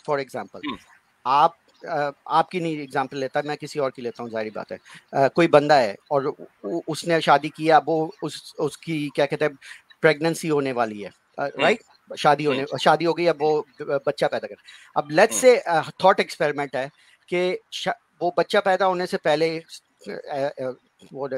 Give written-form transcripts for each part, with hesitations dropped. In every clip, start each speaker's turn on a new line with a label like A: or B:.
A: For example
B: हम्म,
A: आप आपकी नहीं एग्जाम्पल लेता, मैं किसी और की लेता हूँ, जाहिर बात है। कोई बंदा है और उसने शादी किया, वो उसकी क्या कहते हैं प्रेगनेंसी होने वाली है,
B: हम्म,
A: राइट? शादी हो गई, अब वो बच्चा पैदा कर। अब लेट्स
B: हम्म,
A: से थॉट एक्सपेरिमेंट है कि वो बच्चा पैदा होने से पहले, वो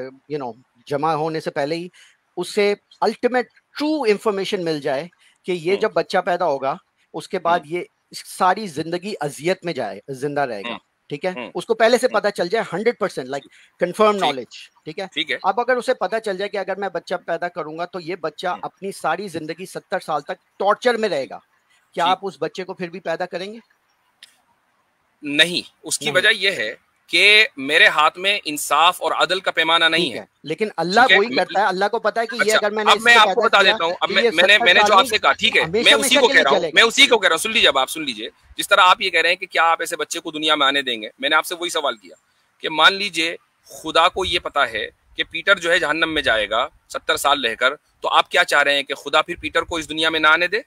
A: जमा होने से पहले ही उसे अल्टीमेट ट्रू इंफॉर्मेशन मिल जाए कि ये
B: हम्म,
A: जब बच्चा पैदा होगा उसके
B: हम्म,
A: बाद ये सारी जिंदगी अजियत में जाए, जिंदा
B: हम्म,
A: रहेगा। ठीक है,
B: हम्म,
A: उसको पहले से
B: हम्म,
A: पता चल जाए 100%, लाइक कंफर्म
B: ठीक,
A: नॉलेज। ठीक है,
B: ठीक है।
A: अब अगर उसे पता चल जाए कि अगर मैं बच्चा पैदा करूंगा तो ये बच्चा
B: हम्म,
A: अपनी सारी जिंदगी 70 साल तक टॉर्चर में
B: ठीक,
A: रहेगा, क्या
B: ठीक।
A: आप उस बच्चे को फिर भी पैदा करेंगे?
B: नहीं, उसकी
A: नहीं।
B: वजह यह है कि मेरे हाथ में इंसाफ और अदल का पैमाना नहीं
A: ठीक
B: है।
A: है, लेकिन अल्लाह
B: ठीक है।
A: वही करता है, अल्लाह को पता है कि ये
B: अच्छा,
A: अगर मैंने
B: अब मैं
A: इससे
B: आपको
A: पैदा
B: बता
A: किया
B: देता हूँ। अब
A: तो ये
B: मैंने
A: 70
B: मैंने
A: साल
B: जो
A: नहीं,
B: आपसे कहा, ठीक है, मैं
A: हमेशा
B: उसी
A: हमेशा
B: को
A: के
B: कह
A: लिए
B: रहा हूँ, मैं
A: चलेगा।
B: उसी को कह रहा हूँ। सुन लीजिए, अब आप सुन लीजिए। जिस तरह आप ये कह रहे हैं कि क्या आप ऐसे बच्चे को दुनिया में आने देंगे, मैंने आपसे वही सवाल किया कि मान लीजिए खुदा को ये पता है कि पीटर जो है जहन्नम में जाएगा 70 साल रहकर, तो आप क्या चाह रहे हैं कि खुदा फिर पीटर को इस दुनिया में ना आने दे?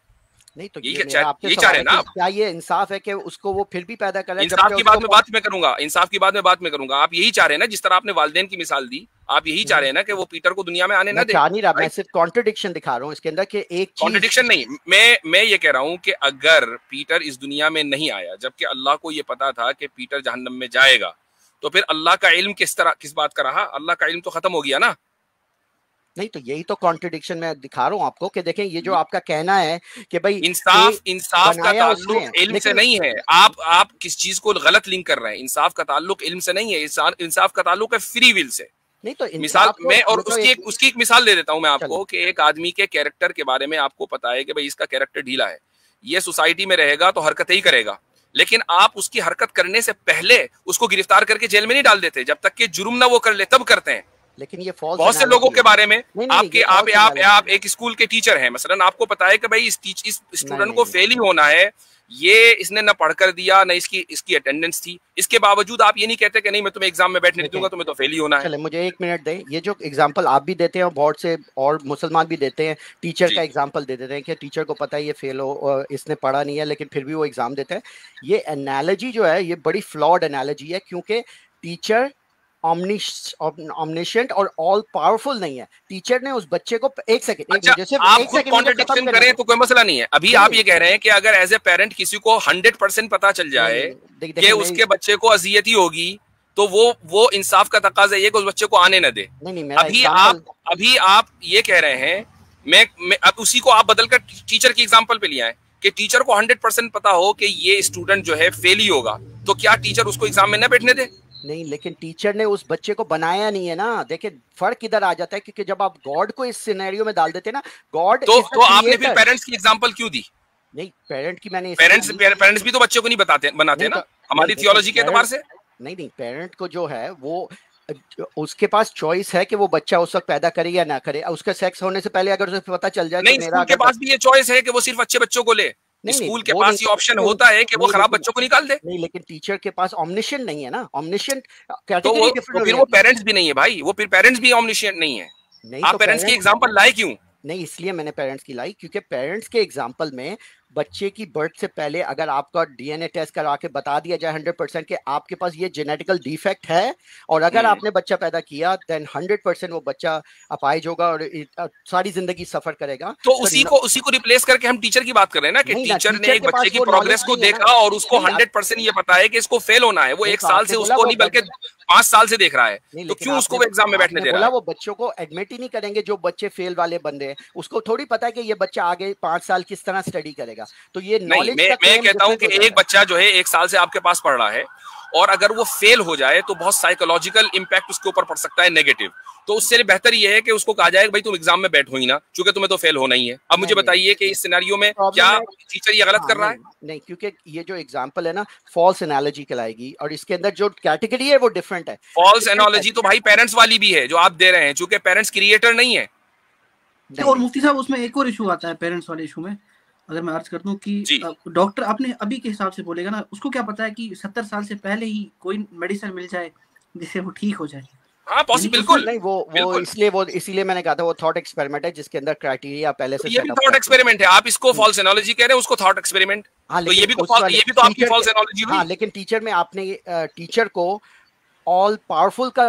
A: नहीं, तो
B: यही
A: ये
B: क्या
A: मेरा आपसे
B: यही चाह
A: सवाल
B: रहे
A: है
B: हैं ना
A: कि
B: आप?
A: क्या ये इंसाफ है कि उसको वो फिर भी पैदा कर रहा है
B: इंसाफ
A: जबकि
B: की
A: उसको
B: बात में
A: पता।
B: बात में करूंगा, इंसाफ की बात में बात में करूंगा। आप यही चाह रहे हैं ना, जिस तरह आपने वालिदैन की मिसाल दी, आप यही चाह रहे हैं ना कि वो पीटर को दुनिया में आने
A: मैं
B: ना दे,
A: चाह नहीं रहा, मैं
B: राइट?
A: सिर्फ कॉन्ट्रडिक्शन दिखा रहा हूँ इसके अंदर कि एक चीज।
B: कॉन्ट्रडिक्शन नहीं, मैं ये कह रहा हूं कि अगर पीटर इस दुनिया में नहीं आया जबकि अल्लाह को ये पता था कि पीटर जहन्नम में जाएगा, तो फिर अल्लाह का इल्म किस बात का रहा? अल्लाह का इल्म तो खत्म हो गया ना।
A: नहीं, तो यही तो कॉन्ट्रडिक्शन मैं दिखा रहा हूँ आपको कि देखें ये जो आपका कहना है कि भाई
B: इंसाफ इंसाफ का
A: बनाया उसने
B: ताल्लुक
A: है,
B: इल्म से
A: लेकिन
B: नहीं है। आप किस चीज को गलत लिंक कर रहे हैं। इंसाफ का ताल्लुक इल्म से नहीं है, इंसाफ का ताल्लुक है फ्री विल से।
A: नहीं तो
B: मिसाल
A: इंसाफ तो
B: मैं, और
A: ये तो एक।
B: उसकी एक मिसाल दे देता हूं मैं
A: चलो,
B: आपको कि एक आदमी के कैरेक्टर के बारे में आपको पता है कि भाई इसका कैरेक्टर ढीला है, ये सोसाइटी में रहेगा तो हरकतें ही करेगा, लेकिन आप उसकी हरकत करने से पहले उसको गिरफ्तार करके जेल में नहीं डाल देते, जब तक कि जुर्म ना वो कर ले तब करते हैं।
A: लेकिन ये फॉल्स
B: बहुत से लोगों
A: एनालॉजी
B: के
A: है।
B: बारे में
A: नहीं नहीं नहीं,
B: आपके
A: ये
B: आप
A: फॉल्स
B: आप
A: एनालॉजी
B: आप
A: है।
B: एक स्कूल के टीचर हैं मसलन, आपको पता है कि भाई इस
A: नहीं
B: स्टूडेंट
A: नहीं
B: को
A: नहीं,
B: फेल ही होना है, ये इसने ना पढ़कर दिया ना इसकी इसकी अटेंडेंस थी, इसके बावजूद आप ये नहीं कहते कि नहीं मैं तुम्हें एग्जाम में बैठने नहीं
A: देखें,
B: दूंगा, तुम्हें तो फेल ही होना है।
A: चले मुझे 1 मिनट दें। ये जो एग्जांपल आप भी देते हैं और बहुत से और मुसलमान भी देते हैं, टीचर का
B: जी।
A: एग्जांपल दे देते हैं कि टीचर को पता है ये फेल हो और इसने पढ़ा नहीं है लेकिन फिर भी वो एग्जाम देते हैं। ये एनालॉजी जो है ये बड़ी फ्लॉड एनालॉजी है, क्योंकि टीचर ऑमनिशेंट और ऑल पावरफुल नहीं है। टीचर ने उस बच्चे को, एक सेकंड, एक
B: अच्छा,
A: मुझे सिर्फ
B: आप
A: एक
B: खुद
A: सेकंड मुझे खत्म
B: कॉन्ट्रडिक्शन
A: करने
B: करें
A: दो।
B: तो कोई मसला नहीं है। अभी
A: नहीं
B: आप
A: नहीं
B: ये कह रहे हैं कि अगर एज ए पेरेंट किसी को 100% पता चल
A: नहीं
B: जाए
A: नहीं नहीं,
B: कि
A: देखें मेरी।
B: उसके बच्चे को अजियत ही होगी, तो वो इंसाफ का तकाजा ये कि उस बच्चे को आने न दे।
A: नहीं नहीं, मेरा
B: अभी आप
A: एग्जांपल।
B: अभी आप ये कह रहे हैं, मैं अब उसी को आप बदलकर टीचर की एग्जाम्पल पे लिया है कि टीचर को 100% पता हो कि ये स्टूडेंट जो है फेल ही होगा, तो क्या टीचर उसको एग्जाम में न बैठने दे?
A: नहीं, लेकिन टीचर ने उस बच्चे को बनाया नहीं है ना। देखिए फर्क इधर आ जाता है, क्योंकि जब आप गॉड को इस सिनेरियो में डाल देते हैं ना, गॉड इज द
B: तो आपने फिर
A: क्रिएटर।
B: पेरेंट्स की एग्जाम्पल क्यों दी?
A: नहीं, पेरेंट की मैंने इसलिए
B: पेरेंट्स
A: दी।
B: पेरेंट्स भी तो बच्चे को नहीं बनाते
A: नहीं तो,
B: ना,
A: नहीं
B: हमारी
A: देखें
B: थियोलॉजी के एतबार
A: पेरेंट,
B: से।
A: नहीं नहीं, पेरेंट को जो है वो उसके पास चॉइस है कि वो बच्चा उस वक्त पैदा करे या ना करे। उसका सेक्स होने से पहले अगर उसे पता चल जाए कि
B: नहीं,
A: मेरा
B: स्कूल के
A: अगर
B: पास भी ये चॉइस है कि वो सिर्फ अच्छे बच्चों को ले।
A: नहीं नहीं
B: स्कूल के
A: वो नहीं,
B: पास ये ऑप्शन
A: नहीं
B: होता है कि वो
A: नहीं,
B: खराब
A: लेकिन
B: बच्चों को निकाल दे।
A: नहीं, लेकिन टीचर के पास ऑमनिशेंट नहीं है ना। ऑमनिशेंट
B: तो
A: कैटेगरी
B: तो
A: डिफरेंट हो
B: फिर वो
A: जाती है।
B: पेरेंट्स भी नहीं है भाई, वो फिर पेरेंट्स भी ऑमनिशिएंट नहीं है।
A: नहीं तो
B: आप पेरेंट्स की
A: पेरेंट्स,
B: एग्जांपल लाए क्यों?
A: नहीं इसलिए मैंने पेरेंट्स की लाई क्योंकि पेरेंट्स के एग्जाम्पल में बच्चे की बर्थ से पहले अगर आपका डीएनए टेस्ट करा के बता दिया जाए 100% कि आपके पास ये जेनेटिकल डिफेक्ट है, और अगर
B: हम्म।
A: आपने बच्चा पैदा किया, देन 100% वो बच्चा अपाहिज होगा और सारी जिंदगी सफर करेगा।
B: तो
A: तो
B: उसी को रिप्लेस करके हम टीचर की बात कर रहे हैं ना, कि
A: नहीं ना,
B: टीचर ने
A: टीचर
B: एक
A: के
B: बच्चे
A: पास
B: की
A: वो
B: प्रोग्रेस
A: नॉलेज
B: को
A: नहीं है ना।
B: देखा और उसको
A: नहीं
B: 100% ये पता है कि इसको फेल होना है, वो
A: नहीं,
B: एक
A: तो
B: साल
A: आपने
B: से
A: बोला
B: उसको
A: वो
B: नहीं बल्कि 5 साल से देख रहा है,
A: नहीं,
B: तो
A: लेकिन
B: क्यों उसको वो एग्जाम में बैठने
A: आपने
B: दे रहा
A: बोला
B: है?
A: वो बच्चों को एडमिट ही नहीं करेंगे जो बच्चे फेल वाले बंदे हैं। उसको थोड़ी पता है कि ये बच्चा आगे 5 साल किस तरह स्टडी करेगा। तो ये
B: नहीं,
A: नॉलेज
B: मैं
A: का
B: मैं
A: क्लेम
B: कहता हूं
A: डिफरेंट
B: कि
A: हो
B: एक
A: जाता है।
B: बच्चा जो है 1 साल से आपके पास पढ़ रहा है, और अगर वो फेल हो जाए तो बहुत साइकोलॉजिकल इंपैक्ट उसके ऊपर पड़ सकता है, नेगेटिव। तो उससे बेहतर ये है कि उसको कहा जाए भाई तुम एग्जाम में बैठो ही ना, क्योंकि तुम्हें तो फेल होना ही है। अब मुझे
A: नहीं नहीं,
B: बताइए कि इस सिनेरियो में
A: प्रॉब्लम
B: क्या
A: है।
B: टीचर ये गलत
A: हाँ
B: कर रहा
A: नहीं
B: है?
A: नहीं, क्योंकि ये जो एग्जांपल है ना, फॉल्स एनालॉजी कहलाएगी और इसके अंदर जो कैटेगरी है वो डिफरेंट है।
B: फॉल्स
A: डिफरेंट है।
B: एनोलॉजी तो भाई पेरेंट्स वाली भी है जो आप दे रहे हैं, चूंकि पेरेंट्स क्रिएटर नहीं है।
A: नहीं
C: और
A: नहीं,
C: मुफ्ती साहब उसमें एक और इशू आता है पेरेंट्स वाले इशू में, अगर मैं अर्ज कर दूं कि
B: जी।
C: डॉक्टर अपने अभी के हिसाब से बोलेगा ना, उसको क्या पता है कि 70 साल से पहले ही कोई मेडिसिन मिल जाए जिससे वो ठीक हो जाए।
B: हाँ पॉसिबल, बिल्कुल
A: नहीं, वो इसीलिए मैंने कहा था वो थॉट एक्सपेरिमेंट है जिसके अंदर क्राइटेरिया पहले से
B: ये भी थॉट एक्सपेरिमेंट है। आप इसको फॉल्स एनालॉजी कह रहे हैं, उसको थॉट एक्सपेरिमेंट।
A: हाँ,
B: तो ये भी तो आपकी फॉल्स एनालॉजी हुई।
A: हाँ, लेकिन टीचर में आपने टीचर को ऑल पावरफुल का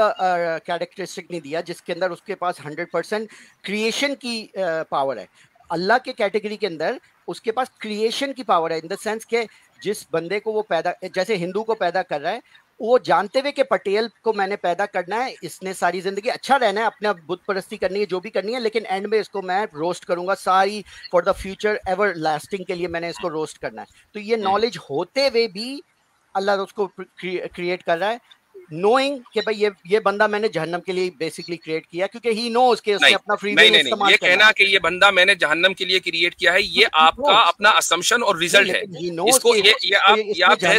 A: कैरेक्टरिस्टिक नहीं दिया जिसके अंदर उसके पास 100% क्रिएशन की पावर है। अल्लाह के कैटेगरी के अंदर उसके पास क्रिएशन की पावर है, इन द सेंस के जिस बंदे को वो पैदा, जैसे हिंदू को पैदा कर रहा है, वो जानते हुए कि पटेल को मैंने पैदा करना है, इसने सारी जिंदगी अच्छा रहना है, अपने बुत परस्ती करनी है, जो भी करनी है, लेकिन एंड में इसको मैं रोस्ट करूंगा सारी, for the future ever lasting के लिए मैंने इसको रोस्ट करना है। तो ये नॉलेज होते हुए भी अल्लाह उसको क्रिएट कर रहा है, नोइंग कि भाई ये बंदा मैंने जहन्नम के लिए बेसिकली क्रिएट किया, क्योंकि ही नोज के उसने अपना फ्री विल इस्तेमाल
B: ये कहना कि ये बंदा मैंने जहन्नम के लिए क्रिएट किया है, ये आपका अपना असम्पशन और रिजल्ट है। इसको ये आप जो है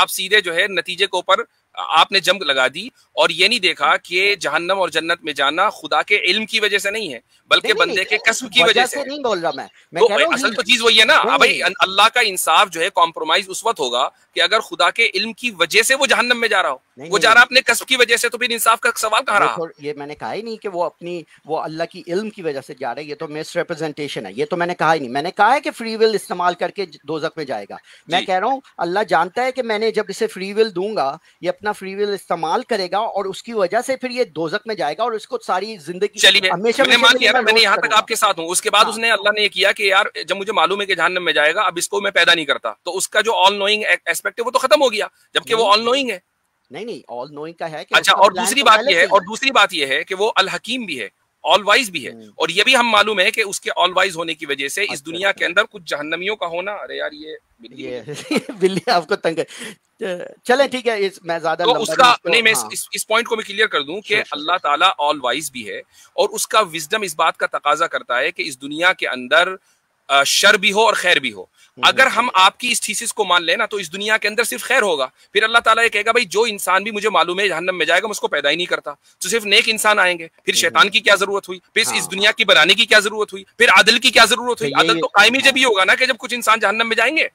B: सीधे जो है नतीजे के ऊपर आपने जंग लगा दी, और ये नहीं देखा कि जहन्नम और जन्नत में जाना खुदा के इल्म की वजह से नहीं है, बल्कि बंदे के कसब की वजह से
A: नहीं बोल रहा मैं
B: तो
A: कह रहा हूं
B: असल तो चीज वही है ना भाई। अल्लाह का इंसाफ जो है कॉम्प्रोमाइज उस वक्त होगा कि अगर खुदा के इल्म की वजह से वो जहन्नम में जा रहा हो, वो जा रहा अपने कसब की वजह से, तो फिर इंसाफ का सवाल कहाँ रहा?
A: ये मैंने कहा ही नहीं कि वो अल्लाह की इल्म की वजह से जा रहा है, ये तो मिस रिप्रेजेंटेशन है, ये तो मैंने कहा ही नहीं। मैंने कहा है कि फ्री विल इस्तेमाल करके दोजख में जाएगा। मैं कह रहा हूँ अल्लाह जानता है कि मैंने जब इसे फ्री विल दूंगा, ये अपना फ्री विल इस्तेमाल करेगा और उसकी वजह से फिर ये दोजख में जाएगा और इसको सारी जिंदगी हमेशा
B: मैंने यहाँ तक आपके साथ हूँ। उसके बाद उसने अल्लाह ने ये किया कि यार जब मुझे मालूम है कि जहन्नम में जाएगा, अब इसको मैं पैदा नहीं करता, तो उसका जो ऑल नोइंग एस्पेक्ट है वो तो खत्म हो गया, जबकि वो ऑल नोइंग है।
A: नहीं ऑल नोइंग का है कि
B: अच्छा, और दूसरी बात ये है कि वो अल हकीम भी है, ऑल वाइज भी है, और ये भी हम मालूम है कि उसके ऑल वाइज होने की वजह से इस दुनिया के अंदर कुछ जहन्नमियों का होना। अरे यार ये
A: बिल्ली आपको तंग चले, ठीक है, मैं ज्यादा
B: तो उसका नहीं, मैं इस पॉइंट को मैं क्लियर कर दूं कि अल्लाह ताला ऑल वाइज भी है, और उसका विजडम इस बात का तकाजा करता है कि इस दुनिया के अंदर शर भी हो और खैर भी हो। अगर हम आपकी इस थीसिस को मान लेना तो इस दुनिया के अंदर सिर्फ खैर होगा। फिर अल्लाह ताला ये कहेगा भाई जो इंसान भी मुझे मालूम है जहन्नम में जाएगा, मैं उसको पैदा ही नहीं करता, तो सिर्फ नेक इंसान आएंगे। फिर शैतान की क्या जरूरत हुई? फिर इस दुनिया की बनाने की क्या जरूरत हुई? फिर आदल की क्या जरूरत हुई? आदल तो कायमी जब ही होगा ना कि जब कुछ इंसान जहन्नम में जाएंगे।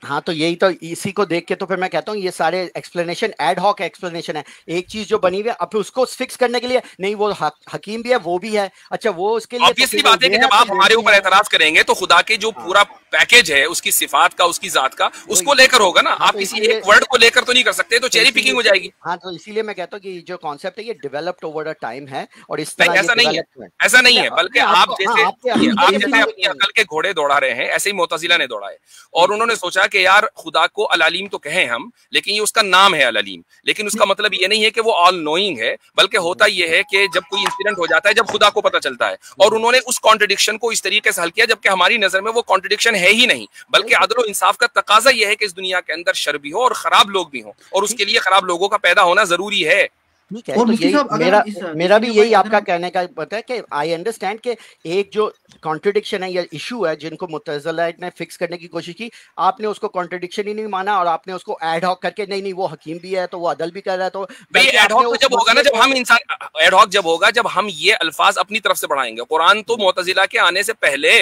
A: हाँ, तो यही तो, इसी को देख के तो फिर मैं कहता हूँ ये सारे एक्सप्लेनेशन एड हॉक एक्सप्लेनेशन है। एक चीज जो बनी हुई है, अब उसको फिक्स करने के लिए नहीं, वो हकीम भी है, वो भी है, अच्छा वो उसके लिए
B: ऑब्वियसली बात है कि जब आप हमारे ऊपर एतराज करेंगे तो खुदा के जो पूरा पैकेज है उसकी सिफात का, उसकी जात का, उसको लेकर होगा ना। आप किसी एक वर्ड को लेकर तो नहीं कर सकते, तो चेरी पिकिंग हो जाएगी।
A: हाँ, तो इसीलिए मैं कहता हूँ कि जो कॉन्सेप्ट है ये डेवलप्ड ओवर अ टाइम है, और इस तरह
B: ऐसा नहीं है, बल्कि आप जैसे अपनी अकल के घोड़े दौड़ा रहे हैं, ऐसे ही मोतजिला ने दौड़ा है, और उन्होंने सोचा कि यार खुदा को अल अलीम तो कहें हम, लेकिन ये उसका नाम है अल अलीम, लेकिन उसका मतलब ये नहीं है कि वो ऑल नोइंग है, बल्कि होता ये है कि जब कोई इंसिडेंट हो जाता है, जब खुदा को पता चलता है, और उन्होंने उस कॉन्ट्रडिक्शन को इस तरीके से हल किया, जबकि हमारी नजर में वो कॉन्ट्रडिक्शन है ही नहीं, बल्कि अदल और इंसाफ का तकाजा यह है कि इस दुनिया के अंदर शर भी हो और खराब लोग भी हो, और उसके लिए खराब लोगों का पैदा होना जरूरी है।
A: ठीक है, तो यही मेरा भी यही आपका कहने का पता है कि आई अंडरस्टैंड कि एक जो कॉन्ट्रडिक्शन है या इशू है जिनको मुतज़िला ने फिक्स करने की कोशिश की, आपने उसको कॉन्ट्रडिक्शन ही नहीं माना, और आपने उसको एड हॉक करके नहीं वो हकीम भी है तो वो अदल भी कर रहा है, तो
B: भाई एड हॉक जब होगा ना, जब हम इंसान एड हॉक जब होगा, जब हम ये अल्फाज अपनी तरफ से बढ़ाएंगे। कुरान तो मुतज़िला के आने से पहले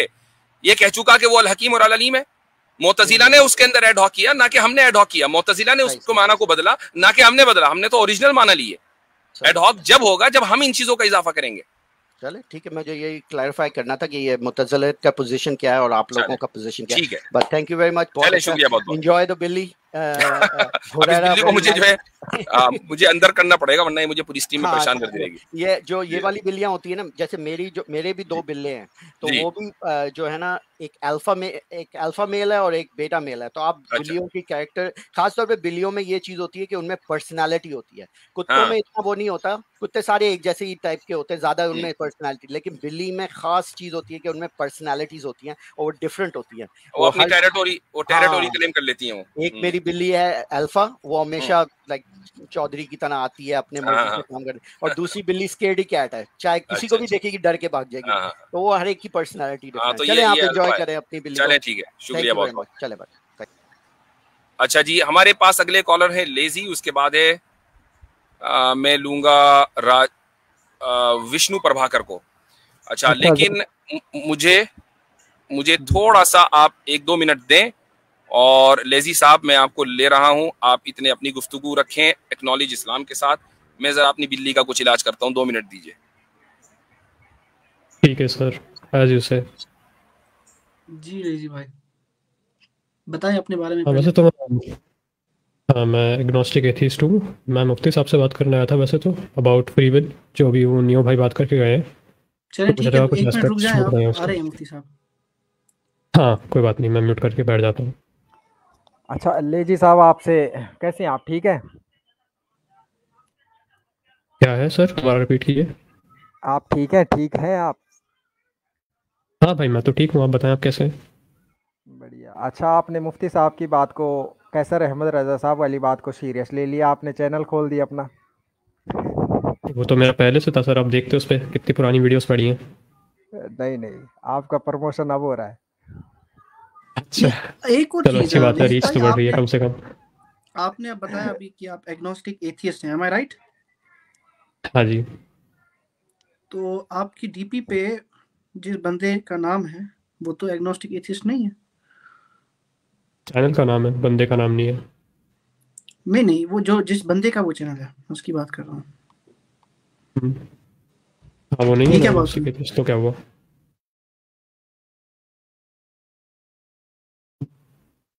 B: ये कह चुका कि वो अल हकीम और अल अलीम है। मुतज़िला ने उसके अंदर एड हॉक किया, ना कि हमने एड हॉक किया। मुतज़िला ने उसको माना को बदला, ना कि हमने बदला, हमने तो ओरिजिनल माना लिए। एड हॉक जब होगा जब हम इन चीजों का इजाफा करेंगे।
A: चले, ठीक है, मुझे यही क्लैरिफाई करना था कि ये मुतज़िला का पोजीशन क्या है और आप लोगों का पोजीशन क्या है। But thank you very much, बहुत
B: शुक्रिया, बहुत
A: एंजॉय द बिल्ली।
B: बिल्ली को मुझे जो है मुझे अंदर करना पड़ेगा, वरना ये मुझे पूरी स्ट्रीम में परेशान कर देगी।
A: ये वाली बिल्लियां होती है ना, जैसे मेरे भी 2 बिल्ले हैं, तो वो भी जो है ना, एक अल्फा मेल है और एक बेटा मेल है। तो आप बिल्लियों की कैरेक्टर, खासतौर पे बिल्लियों में ये चीज होती है कि उनमें पर्सनालिटी होती है। कुत्तों में इतना वो नहीं होता, कुत्ते सारे एक जैसे ही टाइप के होते हैं, ज्यादा उनमें पर्सनालिटी, लेकिन बिल्ली में खास चीज होती है कि उनमें पर्सनालिटीज होती हैं और वो डिफरेंट होती हैं,
B: वो अपनी टेरिटोरी क्लेम कर लेती हैं।
A: एक मेरी बिल्ली है अल्फा, वो हमेशा लाइक चौधरी की तरह आती है, अपने मर्जी से काम करती, और दूसरी बिल्ली स्केर्डी कैट है, चाहे किसी को भी देखेगी डर के भाग जाएगी। तो वो हर एक की पर्सनालिटी डिफरेंट है। चले, आप एंजॉय करें अपनी बिल्ली।
B: चले, ठीक है, शुक्रिया बहुत बहुत।
A: चले बाय।
B: अच्छा जी, हमारे पास अगले कॉलर है लेजी, उसके बाद है मैं लूंगा विष्णु प्रभाकर को। अच्छा, लेकिन मुझे थोड़ा सा आप 1-2 मिनट दें, और लेजी साहब मैं आपको ले रहा हूं, आप इतने अपनी गुफ्तगू रखें एक्नॉलेज इस्लाम के साथ, मैं जरा अपनी बिल्ली का कुछ इलाज करता हूँ, 2 मिनट दीजिए।
D: ठीक है सर, एज यू से।
C: जी रेजी भाई, बताएं अपने बारे में
D: हाँ
C: पहले।
D: वैसे तो हाँ मैं एग्नोस्टिक एथीस्ट हूँ। मैं मुफ्ती साहब से बात करने आया था वैसे तो, अबाउट फ्री विल, जो अभी वो नियो भाई बात करके गए हैं।
C: चलिए
D: तो
C: ठीक
D: मुझे
C: है,
D: लगा कुछ
C: एक मिनट रुक
D: एस्पेक्ट्स
C: जाएं,
D: छूट रहे हैं
C: आप आ
D: उसके।
C: रहे हैं मुफ्ती साहब?
D: हाँ कोई बात नहीं, मैं म्यूट करके बैठ जाता हूँ।
E: अच्छा लेजी साहब, आपसे कैसे हैं आप? ठीक है?
D: क्या है सर, दोबारा रिपीट कीजिए।
E: आप ठीक है? ठीक है आप?
D: हाँ भाई मैं तो ठीक हूँ, आप बताएं आप कैसे हैं?
E: बढ़िया। अच्छा, आपने मुफ्ती साहब की बात को, कैसर अहमद रजा साहब वाली बात को सीरियस ले लिया, आपने चैनल खोल दिया अपना।
D: वो तो मेरा पहले से था सर, आप देखते हो उस पर कितनी पुरानी वीडियोस पड़ी हैं।
E: नहीं नहीं, आपका प्रमोशन अब हो रहा है।
D: अच्छा
C: एक और
D: चलो
C: चीज
D: अच्छी बात है,
C: लेजिस
D: रीच
C: भाई,
D: तो बढ़ रही है कम से कम।
C: आपने अब बताया अभी कि आप एग्नोस्टिक एथियस्ट हैं, एम आई राइट?
D: हाँ जी।
C: तो आपकी डीपी पे जिस बंदे का नाम है वो तो एग्नोस्टिक एथियस्ट नहीं है।
D: चैनल का नाम है, बंदे का नाम नहीं है।
C: नहीं, वो जो जिस बंदे का वो चैनल है उसकी बात कर रहा हूँ।
D: हाँ वो नहीं है
C: ये
D: ना
C: क्या बात
D: एग्नोस्टिक
C: हुई?
D: एथीस्ट, तो क्या हुआ?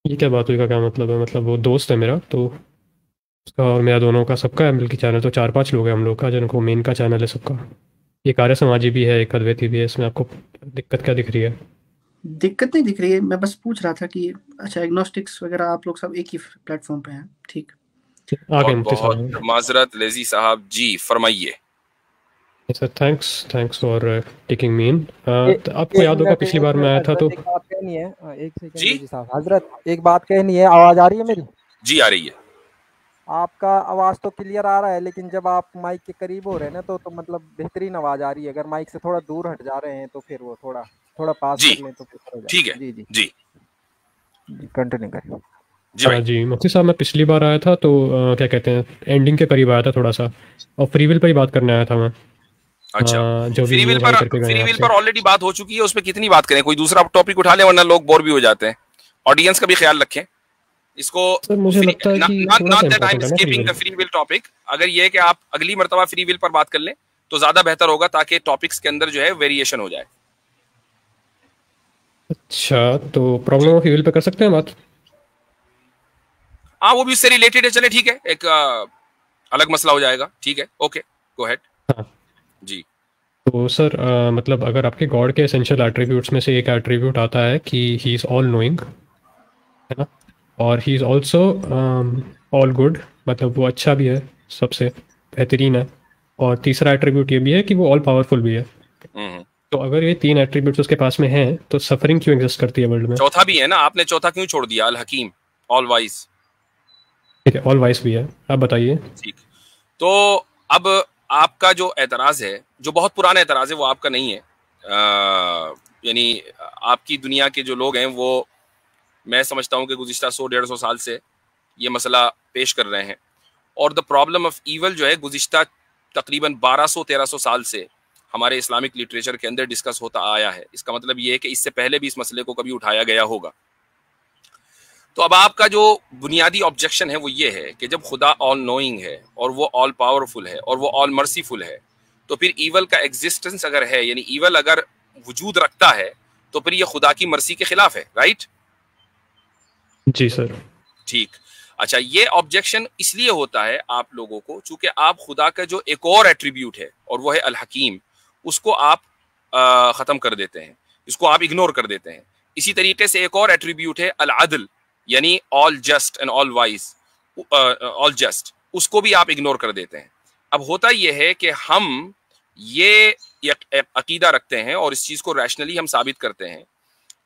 D: ये क्या बात हुई का क्या मतलब है? मतलब वो दोस्त है मेरा, तो उसका और मेरा दोनों का, सबका है मिलकर चैनल, तो 4-5 लोग हैं हम लोग का जिनको मेन का चैनल है सबका। एक आर्य समाजी भी है, एक अद्वैती भी है, इसमें आपको दिक्कत क्या दिख रही है?
C: दिक्कत नहीं दिख रही है, मैं बस पूछ रहा था कि अच्छा एग्नोस्टिक्स वगैरह आप लोग सब एक ही प्लेटफॉर्म पे हैं, ठीक?
D: आ गए
B: बहुत
D: मुफ्ती
B: बहुत
D: साहब।
B: माजरत लेजी साहब, जी फरमाइए।
D: Sir thanks for taking me in. आपको
E: एक
D: याद होगा
E: मिनट,
D: पिछली
E: एक
D: बार मैं
E: मिनट
D: आया था तो।
E: हजरत, एक बात कहनी है। एक सेकंड
B: जी
E: जी साहब, हजरत एक बात कहनी है। आवाज आ रही है मेरी?
B: जी आ रही है।
E: आपका आवाज तो क्लियर आ रहा है, लेकिन जब आप माइक के करीब हो रहे हैं ना तो मतलब बेहतरीन आवाज आ रही है। अगर माइक से थोड़ा दूर हट जा रहे हैं तो फिर वो थोड़ा थोड़ा पास
B: जी
E: कर लें तो बेहतर हो
B: ठीक
E: जाए।
B: है।
E: जी जी
B: जी
E: जी, कंटिन्यू करें।
B: जी भाई।
D: जी मुफ्ती साहब, मैं पिछली बार आया था तो क्या कहते हैं, एंडिंग के करीब आया था थोड़ा सा, और फ्री विल पर ही बात करने आया था मैं।
B: अच्छा,
D: जो भी नियो भाई करके गए हैं
B: फ्री विल
D: आपसे।
B: पर ऑलरेडी बात हो चुकी है, उस पर कितनी बात करें? कोई दूसरा टॉपिक उठा ले, वरना लोग बोर भी हो जाते हैं। ऑडियंस का भी ख्याल रखें इसको।
D: सर मुझे लगता है कि थोड़ा सा
B: not that I am
D: important है ना free
B: skipping
D: will.
B: The free will topic. अगर ये है कि आप अगली मर्तबा फ्री विल पर बात कर लें तो ज्यादा बेहतर होगा, ताकि टॉपिक्स के अंदर जो है वेरिएशन हो जाए।
D: अच्छा तो problem of free will pay कर सकते हैं बात?
B: हाँ वो भी उससे रिलेटेड है, चले ठीक है, एक अलग मसला हो जाएगा। ठीक है, ओके गो अहेड।
D: हाँ
B: जी
D: तो सर मतलब अगर आपके गॉड के एसेंशियल एट्रीब्यूट्स में से एक एट्रीब्यूट आता है कि ही इज़ ऑल नोइंग, है ना, और he is also all good, मतलब वो अच्छा भी है, सबसे बेहतरीन है, और तीसरा एट्रीब्यूट ये भी है कि वो ऑल पावरफुल भी है। तो अगर ये 3 एट्रीब्यूट्स उसके पास में हैं तो सफरिंग क्यों एग्जिस्ट करती है वर्ल्ड में?
B: चौथा भी है ना, आपने चौथा क्यों छोड़ दिया? अल हकीम, ऑल वाइज।
D: ठीक है, ऑल वाइस भी है, आप बताइए।
B: ठीक, तो अब आपका जो एतराज है, जो बहुत पुराना एतराज है, वो आपका नहीं है। यानी आपकी दुनिया के जो लोग हैं वो, मैं समझता हूँ कि गुज़िश्ता 100-150 साल से ये मसला पेश कर रहे हैं। और द प्रॉब्लम ऑफ ईवल जो है गुज़िश्ता तकरीबन 1200-1300 साल से हमारे इस्लामिक लिटरेचर के अंदर डिस्कस होता आया है। इसका मतलब ये है कि इससे पहले भी इस मसले को कभी उठाया गया होगा। तो अब आपका जो बुनियादी ऑब्जेक्शन है वो ये है कि जब खुदा ऑल नोइंग है और वो ऑल पावरफुल है और वो ऑल मर्सीफुल है, तो फिर ईवल का एग्जिस्टेंस अगर है, यानी ईवल अगर वजूद रखता है, तो फिर ये खुदा की मर्सी के खिलाफ है, राइट?
D: जी सर।
B: ठीक। अच्छा, ये ऑब्जेक्शन इसलिए होता है आप लोगों को, चूंकि आप खुदा का जो एक और एट्रीब्यूट है और वो है अल हकीम, उसको आप ख़त्म कर देते हैं, इसको आप इग्नोर कर देते हैं। इसी तरीके से एक और एट्रीब्यूट है अल अदल, यानी all just and all wise, all just, उसको भी आप इग्नोर कर देते हैं। अब होता यह है कि हम ये अकीदा रखते हैं और इस चीज़ को रैशनली हम साबित करते हैं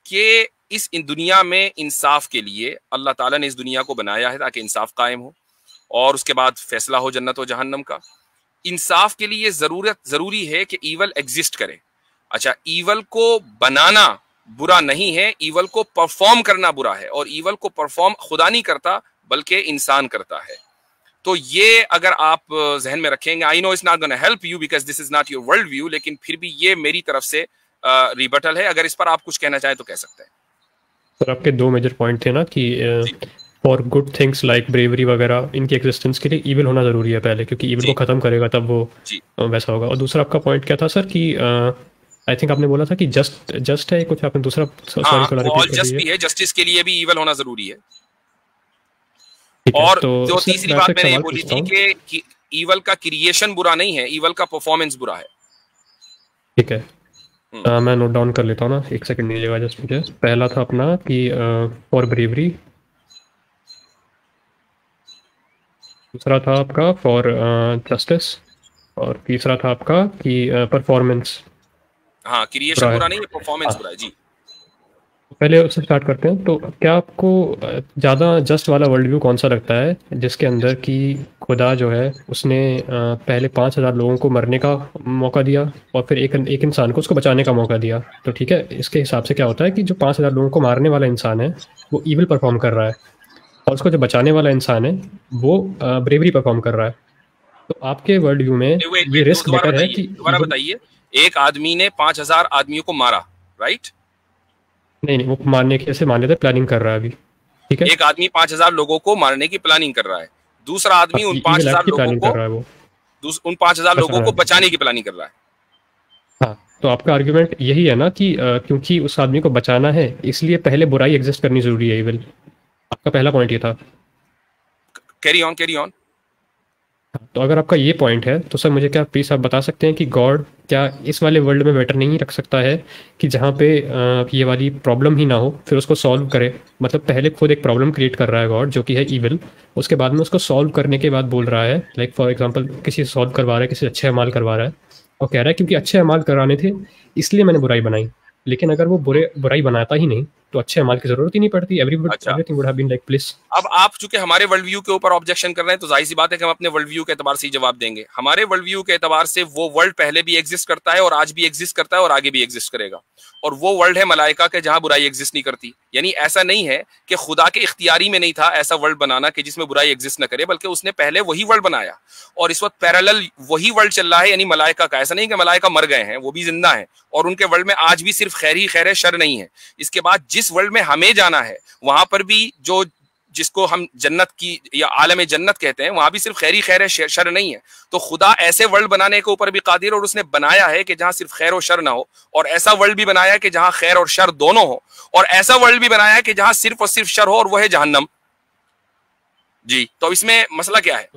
B: कि इस दुनिया में इंसाफ के लिए अल्लाह ताला ने इस दुनिया को बनाया है ताकि इंसाफ कायम हो और उसके बाद फैसला हो जन्नत और जहन्नम का। इंसाफ के लिए ज़रूरी है कि ईवल एग्जिस्ट करे। अच्छा, ईवल को बनाना बुरा नहीं है, ईवल को परफॉर्म करना बुरा है, और ईवल को परफॉर्म खुदा नहीं करता बल्कि इंसान करता है। तो ये अगर आप जहन में रखेंगे, I know it's not gonna help you because this is not your world view, लेकिन फिर भी ये मेरी तरफ से रिबटल है। अगर इस पर आप कुछ कहना चाहें तो कह सकते हैं।
D: सर आपके 2 मेजर पॉइंट थे ना कि for good things like bravery वगैरह, इनकी एग्जिस्टेंस के लिए ईविल होना ज़रूरी है पहले, क्योंकि ईविल को ख़त्म करेगा तब वो वैसा होगा। और दूसरा आपका पॉइंट क्या था सर कि आई थिंक आपने बोला था कि जस्ट है कुछ, आपने दूसरा सॉरी थोड़ा रिपीट कर दीजिए।
B: भी है, जस्टिस के लिए भी ईविल होना ज़रूरी है। और
D: तो
B: जो तीसरी बात मैंने ये बोली थी कि ईवल का क्रिएशन बुरा नहीं है, ईवल का परफॉर्मेंस बुरा है।
D: ठीक है, मैं नोट डाउन कर लेता हूँ ना, एक सेकंड लीजिएगा जस्ट मुझे। पहला था अपना कि फॉर ब्रेवरी, दूसरा था आपका फॉर जस्टिस, और तीसरा था आपका कि परफॉर्मेंस।
B: हाँ, क्रिएशन बुरा नहीं है, परफॉर्मेंस बुरा है जी।
D: पहले उससे स्टार्ट करते हैं। तो क्या आपको ज़्यादा जस्ट वाला वर्ल्ड व्यू कौन सा लगता है, जिसके अंदर कि खुदा जो है उसने पहले 5000 लोगों को मरने का मौका दिया और फिर एक इंसान को उसको बचाने का मौका दिया। तो ठीक है, इसके हिसाब से क्या होता है कि जो 5000 लोगों को मारने वाला इंसान है वो ईविल परफॉर्म कर रहा है, और उसको जो बचाने वाला इंसान है वो ब्रेवरी परफॉर्म कर रहा है। तो आपके वर्ल्ड व्यू में ये रिस्क बेटर है कि
B: दोबारा बताइए, एक आदमी ने 5000 आदमियों को मारा, राइट?
D: नहीं, वो मारने के ऐसे मान लेते प्लानिंग कर रहा है अभी, ठीक है।
B: एक आदमी 5000 लोगों को मारने की प्लानिंग कर रहा है, दूसरा आदमी उन 5000 लोगों को बचाने की प्लानिंग कर रहा है।
D: हाँ, तो आपका आर्गुमेंट यही है ना कि क्योंकि उस आदमी को बचाना है इसलिए पहले बुराई एग्जिस्ट करनी जरूरी है, इविल। आपका पहला पॉइंट ये था।
B: Carry on.
D: तो अगर आपका ये पॉइंट है तो सर मुझे क्या प्लीज आप बता सकते हैं कि गॉड क्या इस वाले वर्ल्ड में बेटर नहीं रख सकता है कि जहाँ पे ये वाली प्रॉब्लम ही ना हो, फिर उसको सॉल्व करे। मतलब पहले खुद एक प्रॉब्लम क्रिएट कर रहा है गॉड जो कि है ईविल, उसके बाद में उसको सॉल्व करने के बाद बोल रहा है, लाइक फॉर एग्जांपल किसी से सॉल्व करवा रहा है, किसी अच्छे अमाल करवा रहा है और कह रहा है क्योंकि अच्छे अमाल कराने थे इसलिए मैंने बुराई बनाई। लेकिन अगर वो बुराई बनाता ही नहीं तो अच्छे अमाल की जरूरत ही नहीं पड़ती, everything would have been like please.
B: अब आप चूंकि हमारे वर्ल्ड व्यू के ऊपर ऑब्जेक्शन कर रहे हैं तो जाहिर सी बात है कि हम अपने वर्ल्ड व्यू के एतबार से ही जवाब देंगे। हमारे वर्ल्ड व्यू के एतबार से वो वर्ल्ड पहले भी एग्जिस्ट करता है और आज भी एग्जिस्ट करता है और आगे भी एग्जिस्ट करेगा, और वो वर्ल्ड है मलाइका के जहां बुराई एग्जिस्ट नहीं करती। यानी ऐसा नहीं है कि खुदा के इख्तियारी में नहीं था ऐसा वर्ल्ड बनाना कि जिसमें बुराई एग्जिस्ट न करे, बल्कि उसने पहले वही वर्ल्ड बनाया और इस वक्त पैरेलल वही वर्ल्ड चल रहा है, यानी मलाइका का। ऐसा नहीं कि मलाइका मर गए हैं, वो भी जिंदा है और उनके वर्ल्ड में आज भी सिर्फ खैर ही खैर है, शर नहीं है। इसके बाद जिस वर्ल्ड में हमें जाना है वहां पर भी जो जिसको हम जन्नत की या आलम जन्नत कहते हैं, वहां भी सिर्फ खैर ही खैर है, शर नहीं है। तो खुदा ऐसे वर्ल्ड बनाने के ऊपर भी कादिर, और उसने बनाया है कि जहां सिर्फ खैर और शर ना हो, और ऐसा वर्ल्ड भी बनाया है कि जहां खैर और शर दोनों हो, और ऐसा वर्ल्ड भी बनाया है कि जहां सिर्फ और सिर्फ शर हो, और वह है जहन्नम जी। तो इसमें मसला क्या है?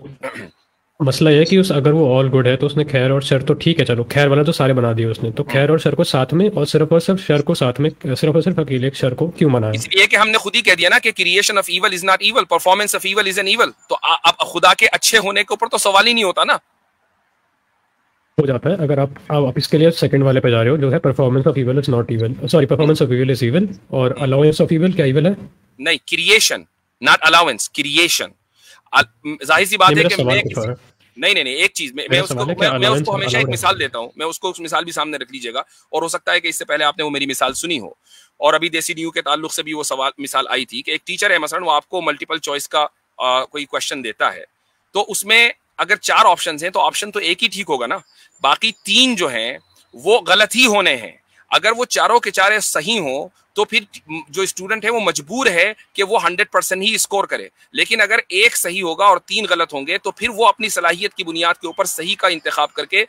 D: मसला यह है कि उस अगर वो ऑल गुड है तो उसने खैर और शर तो ठीक है, चलो खैर वाला तो सारे बना दिए उसने, तो खैर और शर को साथ में और सिर्फ शर को साथ में, सिर्फ और सिर्फ अकेले शर को क्यों मनाया?
B: इसलिए कि हमने खुद ही कह दिया ना कि creation of evil is not evil, performance of evil is an evil. तो अब खुदा के अच्छे होने के ऊपर तो सवाल ही नहीं होता ना।
D: हो जाता है अगर आप इसके लिए सेकंड वाले पे जा रहे हो जो है performance of evil is not evil, sorry performance of evil is evil, और अलाउंस ऑफ ईवल क्या ईवल है?
B: नहीं, क्रिएशन नॉट अलाउंस, क्रिएशन। जाहिर सी बात है कि नहीं, एक चीज मैं उसको हमेशा एक मिसाल देता हूं, मैं उसको उस मिसाल भी सामने रख लीजिएगा, और हो सकता है कि इससे पहले आपने वो मेरी मिसाल सुनी हो, और अभी देसी न्यू के ताल्लुक से भी वो मिसाल आई थी कि एक टीचर है मसलन, वो आपको मल्टीपल चॉइस का कोई क्वेश्चन देता है, तो उसमें अगर 4 ऑप्शन हैं तो ऑप्शन तो एक ही ठीक होगा ना, बाकी 3 जो हैं वो गलत ही होने हैं। अगर वो चारों के चारे सही हो तो फिर जो स्टूडेंट है वो मजबूर है कि वो 100% ही स्कोर करे, लेकिन अगर एक सही होगा और 3 गलत होंगे तो फिर वो अपनी सलाहियत की बुनियाद के ऊपर सही का इंतखाब करके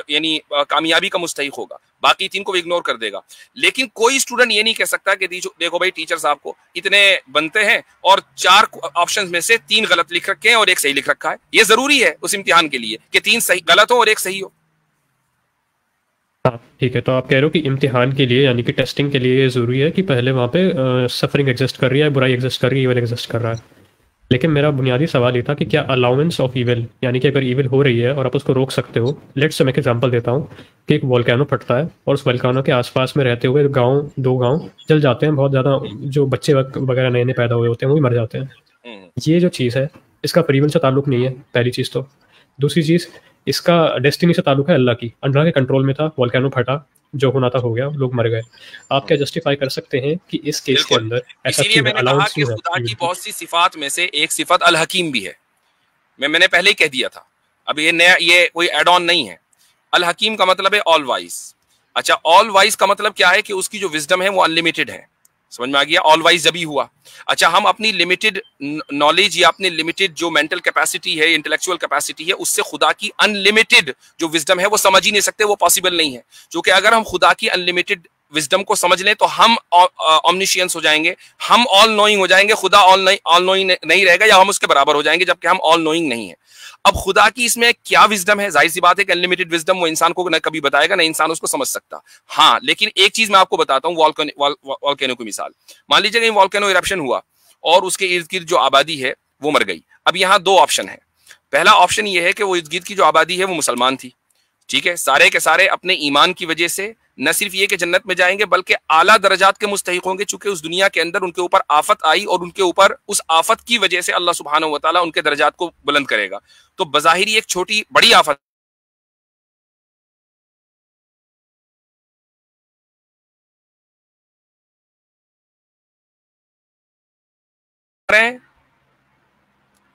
B: यानी कामयाबी का मुस्तहिक होगा, बाकी 3 को इग्नोर कर देगा। लेकिन कोई स्टूडेंट ये नहीं कह सकता कि देखो भाई टीचर साहब को इतने बनते हैं और 4 ऑप्शंस में से 3 गलत लिख रखे हैं और 1 सही लिख रखा है। ये जरूरी है उस इम्तिहान के लिए कि 3 सही गलत हो और 1 सही हो।
D: हाँ ठीक है, तो आप कह रहे हो कि इम्तिहान के लिए यानी कि टेस्टिंग के लिए ज़रूरी है कि पहले वहाँ पे सफरिंग एग्जिस्ट कर रही है, बुराई एग्जिस्ट कर रही है, ईविल एग्जिस्ट कर रहा है। लेकिन मेरा बुनियादी सवाल ये था कि क्या अलाउंस ऑफ ईविल, यानी कि अगर ईविल हो रही है और आप उसको रोक सकते हो। लेट्स से मैं एक एग्जांपल देता हूँ कि एक वोल्केनो फटता है और उस वोल्केनो के आसपास में रहते हुए 2 गाँव जल जाते हैं, बहुत ज़्यादा जो बच्चे वगैरह नए नए पैदा हुए होते हैं वो भी मर जाते हैं। ये जो चीज़ है इसका फ्री विल से ताल्लुक नहीं है, पहली चीज़ तो। दूसरी चीज़, इसका डेस्टिनी से ताल्लुक है, अल्लाह की, अल्लाह के कंट्रोल में था, वोल्केनो फटा, जो होना था हो गया, लोग मर गए। आप क्या जस्टिफाई कर सकते हैं कि इस केस के अंदर ऐसा क्यों है?
B: अलाउंस क्यों है? खुदा की बहुत सी सिफात में से एक सिफत अल हकीम भी है, मैंने पहले ही कह दिया था, अब ये नया, ये कोई एड ऑन नहीं है। अल हकीम का मतलब है ऑल वाइज। अच्छा, ऑल वाइज का मतलब क्या है कि उसकी जो विजडम है वो अनलिमिटेड है, समझ में आ गया? ऑल वाइज जब ही हुआ। अच्छा, हम अपनी लिमिटेड नॉलेज या अपनी लिमिटेड जो मेंटल कैपेसिटी है, इंटेलेक्चुअल कैपेसिटी है, उससे खुदा की अनलिमिटेड जो विजडम है वो समझ ही नहीं सकते, वो पॉसिबल नहीं है। क्योंकि अगर हम खुदा की अनलिमिटेड विजडम को समझ लें तो हम ऑमनिशियंस हो जाएंगे, हम ऑल नोइंग हो जाएंगे, खुदा ऑल नोइंग नहीं रहेगा या हम उसके बराबर हो जाएंगे, जबकि हम ऑल नोइंग नहीं है। अब खुदा की इसमें क्या विजडम है? जाहिर सी बात है कि अनलिमिटेड विजडम वो इंसान को न कभी बताएगा, ना इंसान उसको समझ सकता। हाँ, लेकिन एक चीज मैं आपको बताता हूँ, वॉल्केनो की मिसाल। मान लीजिए कहीं वॉल्केनो इरप्शन हुआ और उसके इर्द गिर्द जो आबादी है वो मर गई। अब यहाँ दो ऑप्शन है। पहला ऑप्शन ये है कि वो इर्द गिर्द की जो आबादी है वो मुसलमान थी, ठीक है, सारे के सारे अपने ईमान की वजह से न सिर्फ ये कि जन्नत में जाएंगे बल्कि आला दर्जात के मुस्तहिक होंगे, चूंकि उस दुनिया के अंदर उनके ऊपर आफत आई और उनके ऊपर उस आफत की वजह से अल्लाह सुब्हानहू व तआला उनके दर्जात को बुलंद करेगा। तो बज़ाहिर एक छोटी बड़ी आफत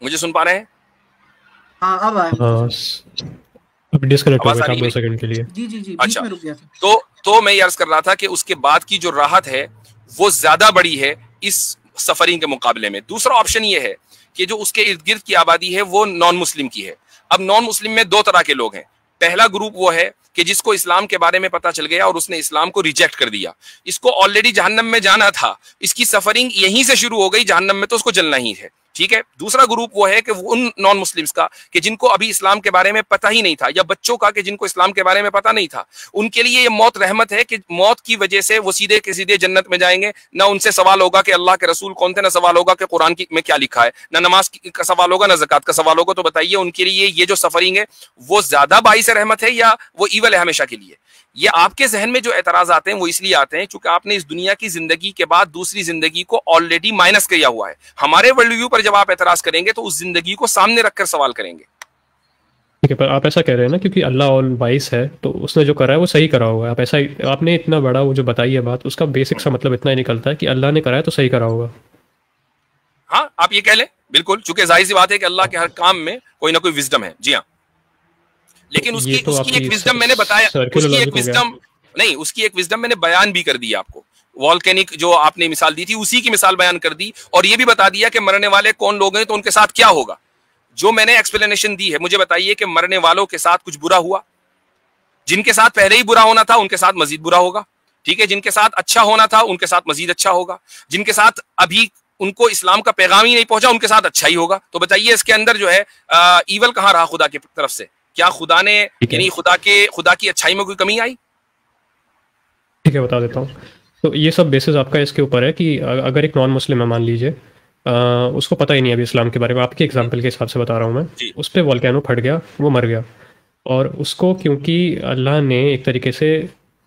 B: मुझे सुन पा रहे हैं?
C: हाँ, अब आए।
D: अब डिस्कनेक्ट हो
B: आवाज आ
D: गया
B: रही
D: 2
B: है?
D: सेकंड के लिए।
C: जी जी जी, बीच
B: अच्छा,
C: में रुक गया था।
B: तो मैं ये अर्ज कर रहा था कि उसके बाद की जो राहत है वो ज्यादा बड़ी है इस सफरिंग के मुकाबले में। दूसरा ऑप्शन ये है कि जो उसके इर्द गिर्द की आबादी है वो नॉन मुस्लिम की है। अब नॉन मुस्लिम में दो तरह के लोग हैं। पहला ग्रुप वो है कि जिसको इस्लाम के बारे में पता चल गया और उसने इस्लाम को रिजेक्ट कर दिया, इसको ऑलरेडी जहन्नम में जाना था, इसकी सफरिंग यहीं से शुरू हो गई, जहन्नम में तो उसको जलना ही है, ठीक है। दूसरा ग्रुप वो है कि उन नॉन मुस्लिम्स का कि जिनको अभी इस्लाम के बारे में पता ही नहीं था, या बच्चों का कि जिनको इस्लाम के बारे में पता नहीं था, उनके लिए ये मौत रहमत है कि मौत की वजह से वो सीधे के सीधे जन्नत में जाएंगे। ना उनसे सवाल होगा कि अल्लाह के रसूल कौन थे, ना सवाल होगा कि कुरान में क्या लिखा है, ना नमाज का सवाल होगा, ना ज़कात का सवाल होगा। तो बताइए उनके लिए ये जो सफरिंग है वो ज्यादा बाइस रहमत है या वो ईवल है हमेशा के लिए? ये आपके जहन में जो एतराज आते हैं वो इसलिए आते हैं क्योंकि आपने इस दुनिया की जिंदगी के बाद दूसरी जिंदगी को ऑलरेडी माइनस किया हुआ है। हमारे वर्ल्ड व्यू पर जब आप एतराज करेंगे तो उस जिंदगी को सामने रखकर सवाल करेंगे।
D: ठीक है, पर आप ऐसा कह रहे हैं ना क्योंकि अल्लाह ऑल वाइस है तो उसने जो करा है वो सही करा होगा। आप ऐसा, आपने इतना बड़ा वो जो बताई है बात, उसका बेसिक सा मतलब इतना ही निकलता है कि अल्लाह ने करा है तो सही करा होगा।
B: हाँ, आप ये कह लें बिल्कुल, चूंकि जाहिर सी बात है कि अल्लाह के हर काम में कोई ना कोई विजडम है। जी हाँ, लेकिन उसकी एक विजडम मैंने बताया, उसकी एक विजडम नहीं, उसकी एक विजडम मैंने बयान भी कर दी आपको। वॉल्केनिक जो आपने मिसाल दी थी उसी की मिसाल बयान कर दी और ये भी बता दिया कि मरने वाले कौन लोग हैं तो उनके साथ क्या होगा। जो मैंने एक्सप्लेनेशन दी है, मुझे बताइए कि मरने वालों के साथ कुछ बुरा हुआ? जिनके साथ पहले ही बुरा होना था उनके साथ मजीद बुरा होगा, ठीक है। जिनके साथ अच्छा होना था उनके साथ मजीद अच्छा होगा। जिनके साथ अभी उनको इस्लाम का पैगाम ही नहीं पहुंचा उनके साथ अच्छा ही होगा। तो बताइए इसके अंदर जो है ईवल कहां रहा खुदा की तरफ से? क्या खुदा ने यानी खुदा की अच्छाई में कोई कमी आई?
D: ठीक है, बता देता हूँ। तो ये सब बेसिस आपका इसके ऊपर है कि अगर एक नॉन मुस्लिम है, मान लीजिए उसको पता ही नहीं अभी इस्लाम के बारे में, आपके एग्जांपल के हिसाब से बता रहा हूँ मैं, उस पर वॉल्केनो फट गया, वो मर गया, और उसको क्योंकि अल्लाह ने एक तरीके से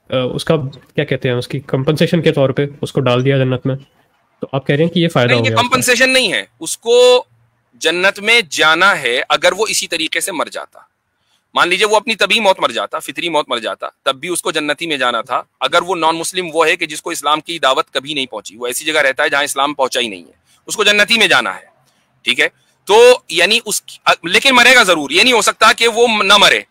D: उसका क्या कहते हैं, उसकी कंपनसेशन के तौर पे उसको डाल दिया जन्नत में, तो आप कह रहे हैं कि ये फायदा हो गया?
B: कंपनसेशन नहीं है, उसको जन्नत में जाना है। अगर वो इसी तरीके से मर जाता, मान लीजिए वो अपनी तभी मौत मर जाता, फितरी मौत मर जाता, तब भी उसको जन्नती में जाना था। अगर वो नॉन मुस्लिम वो है कि जिसको इस्लाम की दावत कभी नहीं पहुंची, वो ऐसी जगह रहता है जहां इस्लाम पहुंचा ही नहीं है, उसको जन्नती में जाना है, ठीक है। तो यानी लेकिन मरेगा जरूर। ये नहीं हो सकता कि वो न मरे,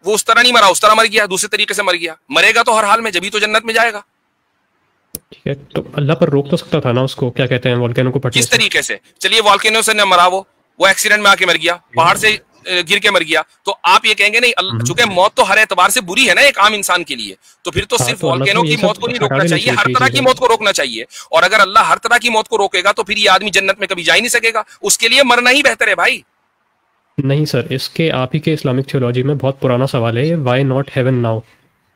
B: वो उस तरह नहीं मरा, उस तरह मर गया, दूसरे तरीके से मर गया। मरेगा तो हर हाल में, जब ही तो जन्नत में जाएगा।
D: ठीक है, तो अल्लाह पर रोक तो सकता था ना उसको, क्या कहते हैं, वॉल्केनो को फटने से।
B: किस तरीके से? चलिए वॉल्केनो से न मरा, वो एक्सीडेंट में आके मर गया, पहाड़ से गिर के मर गया, तो आप ये कहेंगे नहीं, चूंकि मौत तो हर एतबार से बुरी है ना एक आम इंसान के लिए, तो फिर तो सिर्फ वॉल्केनो की मौत को नहीं रोकना चाहिए, हर तरह की मौत को रोकना चाहिए। और अगर अल्लाह हर तरह की मौत को रोकेगा तो फिर ये आदमी जन्नत में कभी जा ही नहीं सकेगा। उसके लिए मरना ही बेहतर है भाई।
D: नहीं सर, इसके आप ही के इस्लामिक थियोलॉजी में बहुत पुराना सवाल है ये, व्हाई नॉट हेवन नाउ,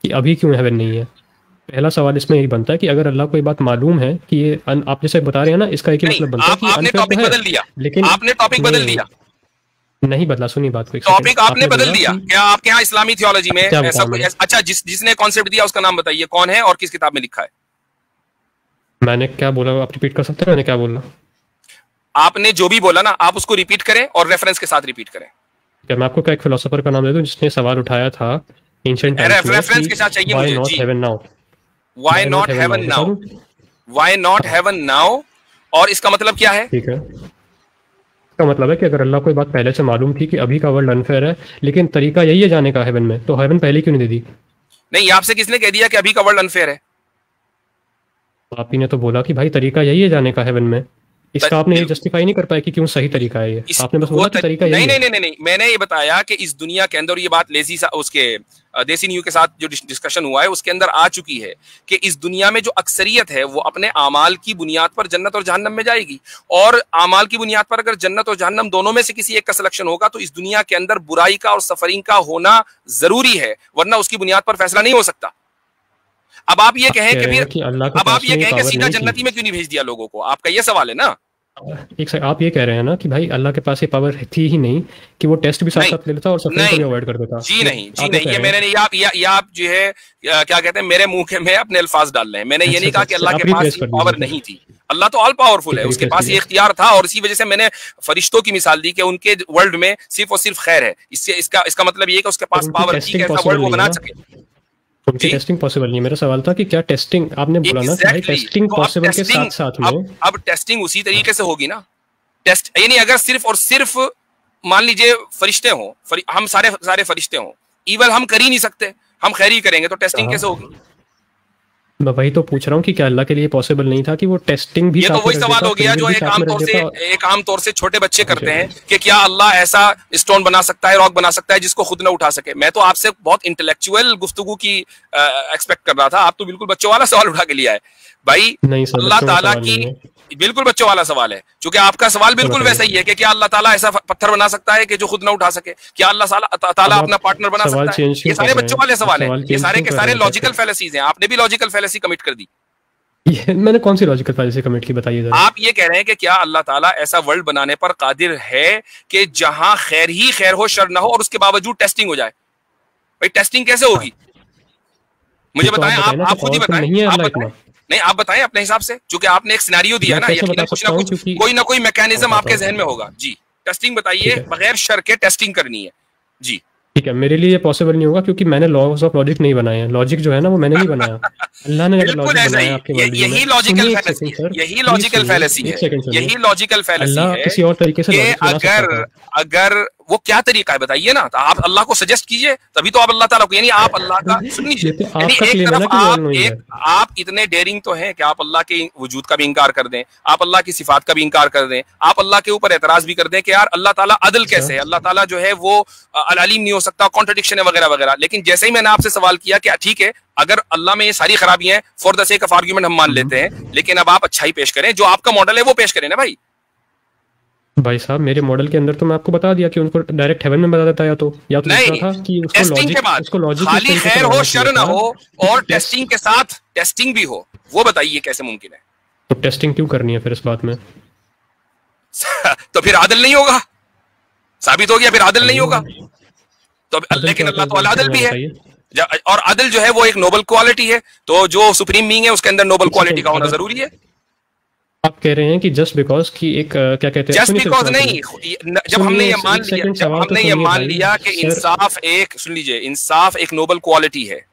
D: कि अभी क्यों हेवन नहीं है। पहला सवाल इसमें यही बनता है कि अगर अल्लाह को ये बात मालूम है कि ये आप जैसे बता रहे हैं ना, इसका एक ही मतलब बनता है कि
B: आपने टॉपिक बदल दिया, लेकिन आपने टॉपिक बदल दिया।
D: नहीं बदला, सुनिए बात को।
B: टॉपिक आपने बदल दिया। क्या आपके यहाँ इस्लामी थियोलॉजी में ऐसा कोई? अच्छा, जिसने कॉन्सेप्ट दिया उसका नाम बताइए, कौन है और किस किताब में लिखा है?
D: मैंने क्या बोला, आप रिपीट कर सकते हैं? मैंने क्या बोला?
B: आपने जो भी बोला ना, आप उसको रिपीट करें और रेफरेंस के साथ रिपीट करें।
D: क्या मैं आपको क्या एक फिलोसोफर का नाम दे दूं जिसने सवाल उठाया था एंशिएंट टाइम्स में?
B: रेफरेंस के साथ चाहिए मुझे।
D: Not heaven now,
B: why not heaven now, why not heaven now, और इसका मतलब क्या है?
D: ठीक है, इसका मतलब है कि अगर अल्लाह को ये बात पहले से मालूम थी कि अभी का वर्ल्ड अनफेयर है, लेकिन तरीका यही है जाने का हेवन में, तो हेवन पहले क्यों नहीं दे दी?
B: नहीं, आपसे किसने कह दिया कि अभी का वर्ल्ड अनफेयर है?
D: आप ही ने तो बोला कि भाई तरीका यही है जाने का हेवन में। इसका आपने ये जस्टिफाई नहीं कर पाया कि क्यों सही तरीका है ये। आपने बस बोला कि तरीका यही है।
B: नहीं, मैंने ये बताया कि इस दुनिया के अंदर, ये बात लेजी उसके देसी न्यू के साथ जो डिस्कशन हुआ है उसके अंदर आ चुकी है कि इस दुनिया में जो अक्सरियत है वो अपने आमाल की बुनियाद पर जन्नत और जहन्नम में जाएगी, और आमाल की बुनियाद पर अगर जन्नत और जहन्नम दोनों में से किसी एक का सिलेक्शन होगा तो इस दुनिया के अंदर बुराई का और सफरिंग का होना जरूरी है, वरना उसकी बुनियाद पर फैसला नहीं हो सकता। अब आप ये कहें कि फिर अब आप ये कहें कि सीधा जन्नती में क्यों नहीं भेज दिया लोगों को, आपका ये सवाल है ना।
D: एक सेकंड, आप ये कह रहे हैं ना कि भाई अल्लाह के पास ये पावर थी ही नहीं कि वो टेस्ट भी साथ साथ ले लेता और सफरिंग को भी अवॉइड कर देता।
B: जी नहीं, ये मैंने नहीं, आप जो है क्या कहते हैं मेरे मुंह के में अपने अल्फाज डाल रहे हैं। मैंने ये नहीं कहा कि अल्लाह के पास पावर नहीं थी, अल्लाह तो ऑल पावरफुल है, उसके पास ये इख्तियार था, और इसी वजह से मैंने फरिश्तों की मिसाल दी कि उनके वर्ल्ड में सिर्फ और सिर्फ खैर है। इससे इसका मतलब ये है कि उसके पास पावर थी कि ऐसा वर्ल्ड वो बना सके।
D: उनकी टेस्टिंग पॉसिबल नहीं। मेरा सवाल था कि क्या टेस्टिंग, आपने बोला ना कि भाई टेस्टिंग पॉसिबल के साथ साथ में
B: अब टेस्टिंग उसी तरीके से होगी ना। टेस्ट यानी अगर सिर्फ और सिर्फ मान लीजिए फरिश्ते हों, हम सारे फरिश्ते हों, ईवल हम कर ही नहीं सकते, हम खैर ही करेंगे, तो टेस्टिंग कैसे होगी?
D: मैं वही तो पूछ रहा हूँ कि क्या अल्लाह के लिए पॉसिबल नहीं था कि वो टेस्टिंग भी?
B: ये तो वही सवाल हो गया जो एक आम तौर से छोटे बच्चे करते हैं कि क्या अल्लाह ऐसा स्टोन बना सकता है, रॉक बना सकता है जिसको खुद ना उठा सके। मैं तो आपसे बहुत इंटेलेक्चुअल गुफ्तगू की एक्सपेक्ट कर रहा था, आप तो बिल्कुल बच्चों वाला सवाल उठा के लिया है भाई। अल्लाह ताला की बिल्कुल बच्चों वाला सवाल है, क्योंकि आपका सवाल बिल्कुल वैसा ही है कि क्या अल्लाह ताला ऐसा पत्थर बना सकता है कि जो खुद ना उठा सके? क्या अल्लाह ताला अपना पार्टनर बना सकता है? ये सारे बच्चों वाले सवाल है, ये सारे के सारे लॉजिकल फैलेसीज हैं। आपने भी लॉजिकल फैलेसी कमिट कर दी।
D: मैंने कौन सी लॉजिकल फैलेसी कमिट की, बताइए जरा।
B: आप ये कह रहे हैं कि क्या अल्लाह ताला ऐसा वर्ल्ड बनाने पर कादिर है कि जहां खैर ही खैर हो, शर ना हो, और उसके बावजूद टेस्टिंग हो जाए? भाई टेस्टिंग कैसे होगी? मुझे बताएं, आप खुद ही बताएं। नहीं, आप बताएं अपने हिसाब से, क्योंकि आपने एक सिनेरियो दिया है ना, यकीनन कुछ ना कुछ कोई ना कोई मैकेनिज्म आपके जहन में होगा। जी, टेस्टिंग बताइए, बगैर शर के टेस्टिंग करनी है। जी
D: ठीक है, मेरे लिए ये पॉसिबल नहीं होगा क्योंकि मैंने लॉज ऑफ लॉजिक नहीं बनाए हैं। लॉजिक जो है ना वो मैंने नहीं बनाया, अल्लाह ने लॉजिक बनाया आपके वर्ल्ड में।
B: यही लॉजिकल फैलेसी है, यही लॉजिकल फैलेसी है
D: किसी और तरीके से
B: अगर वो क्या तरीका है बताइए ना, तो आप अल्लाह को सजेस्ट कीजिए, तभी तो आप अल्लाह ताला को, यानी आप अल्लाह का सुन लीजिए, यानी एक तरफ आप इतने डेयरिंग तो हैं कि आप अल्लाह के वजूद का भी इंकार कर दें, आप अल्लाह की सिफात का भी इंकार कर दें, आप अल्लाह के ऊपर एतराज भी कर दें कि यार अल्लाह ताला अदल कैसे है, अल्लाह ताला जो है वो अलीम नहीं हो सकता, कॉन्ट्रडिक्शन है वगैरह वगैरह। लेकिन जैसे ही मैंने आपसे सवाल किया कि ठीक है, अगर अल्लाह में ये सारी खराबियां हैं, for the sake of argument हम मान लेते हैं, लेकिन अब आप अच्छाई पेश करें, जो आपका मॉडल है वो पेश करें ना भाई।
D: भाई साहब, मेरे मॉडल के अंदर तो मैं आपको बता दिया कि उनको डायरेक्ट हेवन में बता देता, या तो
B: नहीं,
D: था कि उसको लॉजिक
B: खाली खैर हो शर ना हो और टेस्टिंग के साथ टेस्टिंग भी हो, वो बताइए कैसे मुमकिन है?
D: तो टेस्टिंग क्यों करनी है फिर इस बात में?
B: तो फिर आदिल नहीं होगा, साबित हो गया, फिर आदिल नहीं होगा। तो लेकिन अल्लाह तो आदिल भी है, और आदिल जो है वो एक नोबल क्वालिटी है, तो जो सुप्रीम बीइंग है उसके अंदर नोबल क्वालिटी का होना जरूरी है।
D: आप कह रहे हैं कि जस्ट बिकॉज की एक क्या कहते हैं,
B: जस्ट बिकॉज नहीं, जब हमने ये मान लिया कि इंसाफ एक, सुन लीजिए, इंसाफ एक नोबल क्वालिटी है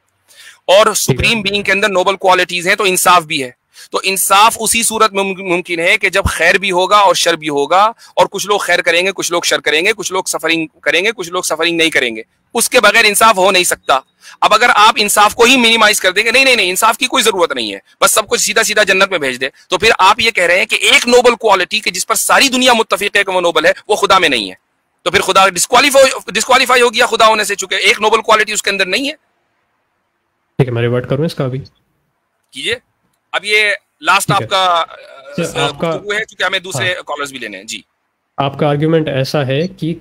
B: और सुप्रीम बीइंग के अंदर नोबल क्वालिटीज हैं, तो इंसाफ भी है। तो इंसाफ उसी सूरत में मुमकिन है कि जब खैर भी होगा और शर भी होगा, और कुछ लोग खैर करेंगे, कुछ लोग शर करेंगे, कुछ लोग सफरिंग करेंगे, कुछ लोग सफरिंग नहीं करेंगे। उसके बगैर इंसाफ हो नहीं सकता। अब अगर आप इंसाफ को ही मिनिमाइज कर देंगे, नहीं, इंसाफ की कोई जरूरत नहीं है, बस सब कुछ सीधा सीधा जन्नत में भेज दे, तो फिर आप ये कह रहे हैं कि एक नोबल क्वालिटी के जिस पर सारी दुनिया मुत्तफिक है कि वो नोबल है, वो खुदा में नहीं है, तो फिर खुदा डिस्क्वालीफाई हो गया खुदा होने से, चुके एक नोबल क्वालिटी उसके अंदर नहीं है।
D: ठीक है, मैं रिवर्ट करूं इसका अभी?
B: कीजिए। अब ये लास्ट आपका वो है, क्योंकि हमें दूसरे कॉलर्स भी लेने हैं। जी,
D: आपका आर्ग्यूमेंट ऐसा है कि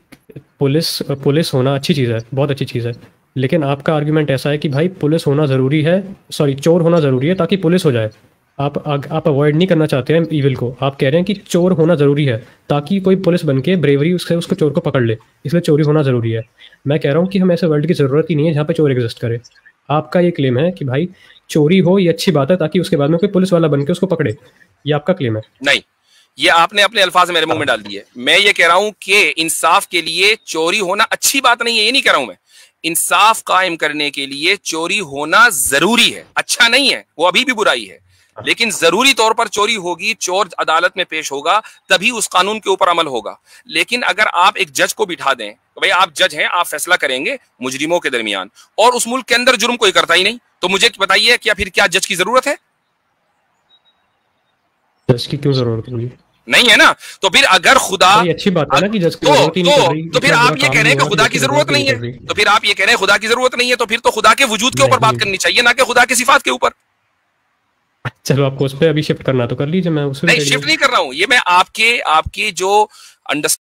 D: पुलिस होना अच्छी चीज़ है, बहुत अच्छी चीज़ है, लेकिन आपका आर्ग्यूमेंट ऐसा है कि भाई पुलिस होना ज़रूरी है, सॉरी चोर होना ज़रूरी है ताकि पुलिस हो जाए। आप अवॉइड नहीं करना चाहते हैं ईविल को, आप कह रहे हैं कि चोर होना ज़रूरी है ताकि कोई पुलिस बन के ब्रेवरी उसको चोर को पकड़ ले, इसलिए चोरी होना ज़रूरी है। मैं कह रहा हूँ कि हम ऐसे वर्ल्ड की ज़रूरत ही नहीं है जहाँ पे चोर एग्जिस्ट करे। आपका ये क्लेम है कि भाई चोरी हो ये अच्छी बात है ताकि उसके बाद में कोई पुलिस वाला बन के उसको पकड़े, ये आपका क्लेम है?
B: नहीं, ये आपने अपने अल्फाज मेरे मुंह में डाल दिए। मैं ये कह रहा हूं कि इंसाफ के लिए चोरी होना अच्छी बात नहीं है, ये नहीं कह रहा हूं मैं। इंसाफ कायम करने के लिए चोरी होना जरूरी है, अच्छा नहीं है, वो अभी भी बुराई है, लेकिन जरूरी तौर पर चोरी होगी, चोर अदालत में पेश होगा, तभी उस कानून के ऊपर अमल होगा। लेकिन अगर आप एक जज को बिठा दें, भाई आप जज हैं, आप फैसला करेंगे मुजरिमों के दरमियान, और उस मुल्क के अंदर जुर्म कोई करता ही नहीं, तो मुझे बताइए क्या फिर क्या जज की जरूरत है?
D: जज की क्यों जरूरत होगी?
B: नहीं है ना, तो फिर अगर खुदा,
D: अच्छी बात है ना कि जज की जरूरत ही नहीं कर रही,
B: तो फिर आप ये कह रहे हैं कि खुदा की जरूरत नहीं है, तो फिर आप ये कह रहे हैं खुदा की जरूरत नहीं है, तो फिर तो खुदा के वजूद के ऊपर बात करनी चाहिए, ना कि खुदा के सिफात के ऊपर।
D: चलो आपको उस पर अभी शिफ्ट करना तो कर लीजिए, मैं उस पर
B: नहीं शिफ्ट नहीं कर रहा हूँ, ये मैं आपके जो अंडरस्टैंडिंग